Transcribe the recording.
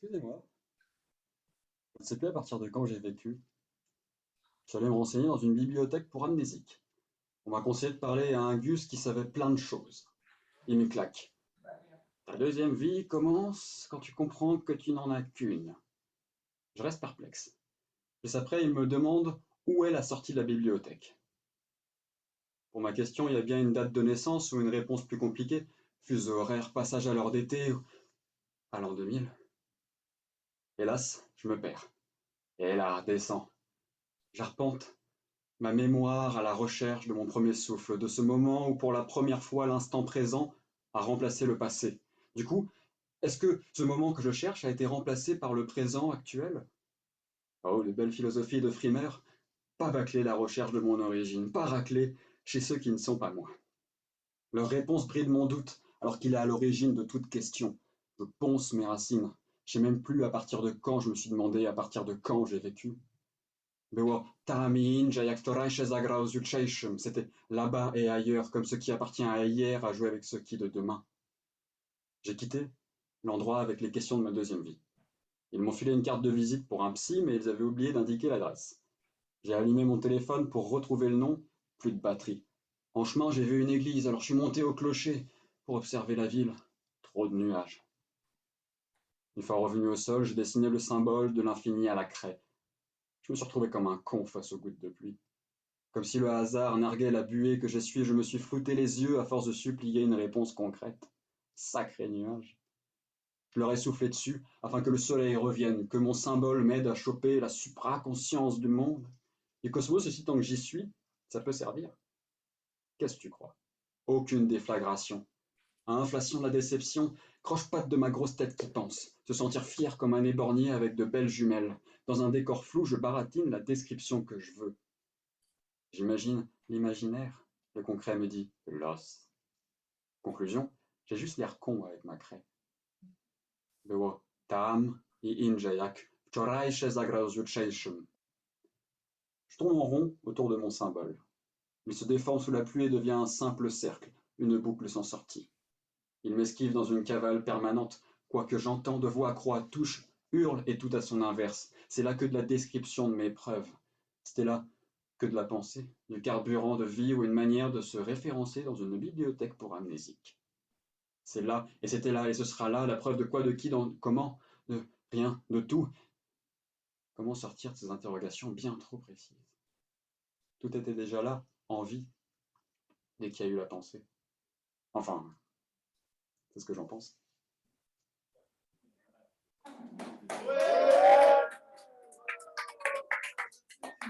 Excusez-moi, je ne sais plus à partir de quand j'ai vécu. Je suis allé me renseigner dans une bibliothèque pour amnésiques. On m'a conseillé de parler à un Gus qui savait plein de choses. Il me claque. Ta deuxième vie commence quand tu comprends que tu n'en as qu'une. Je reste perplexe. Juste après, il me demande où est la sortie de la bibliothèque. Pour ma question, il y a bien une date de naissance ou une réponse plus compliquée. Fuseau horaire, passage à l'heure d'été ou à l'an 2000. Hélas, je me perds. Et là, descends. J'arpente ma mémoire à la recherche de mon premier souffle, de ce moment où pour la première fois l'instant présent a remplacé le passé. Du coup, est-ce que ce moment que je cherche a été remplacé par le présent actuel? Oh, les belles philosophies de Frimer, pas bâcler la recherche de mon origine, pas racler chez ceux qui ne sont pas moi. Leur réponse bride mon doute, alors qu'il est à l'origine de toute question. Je ponce mes racines. Je sais même plus à partir de quand je me suis demandé, à partir de quand j'ai vécu. Było tam i indziej, jak wczorajsze zagrał z jutrzejszym. C'était là-bas et ailleurs, comme ce qui appartient à hier a joué avec ce qui de demain. J'ai quitté l'endroit avec les questions de ma deuxième vie. Ils m'ont filé une carte de visite pour un psy, mais ils avaient oublié d'indiquer l'adresse. J'ai allumé mon téléphone pour retrouver le nom, plus de batterie. En chemin, j'ai vu une église, alors je suis monté au clocher pour observer la ville. Trop de nuages. Une fois revenu au sol, j'ai dessiné le symbole de l'infini à la craie. Je me suis retrouvé comme un con face aux gouttes de pluie. Comme si le hasard narguait la buée que j'essuie, je me suis flouté les yeux à force de supplier une réponse concrète. Sacré nuage. Je leur ai soufflé dessus afin que le soleil revienne, que mon symbole m'aide à choper la supraconscience du monde. Et Cosmos, aussi tant que j'y suis, ça peut servir. Qu'est-ce que tu crois? Aucune déflagration. À inflation de la déception, croche-patte de ma grosse tête qui pense, se sentir fier comme un éborgné avec de belles jumelles. Dans un décor flou, je baratine la description que je veux. J'imagine l'imaginaire. Le concret me dit l'os. Conclusion, j'ai juste l'air con avec ma craie. Było tam i indziej, jak wczorajsze zagrał z jutrzejszym. Je tourne en rond autour de mon symbole. Il se déforme sous la pluie et devient un simple cercle, une boucle sans sortie. Il m'esquive dans une cavale permanente, quoique j'entends de voix croix, touche, hurle et tout à son inverse. C'est là que de la description de mes preuves. C'était là que de la pensée, du carburant de vie ou une manière de se référencer dans une bibliothèque pour amnésiques. C'est là, et c'était là, et ce sera là, la preuve de quoi, de qui, comment, de rien, de tout. Comment sortir de ces interrogations bien trop précises? Tout était déjà là, en vie, dès qu'il y a eu la pensée. Enfin, c'est ce que j'en pense.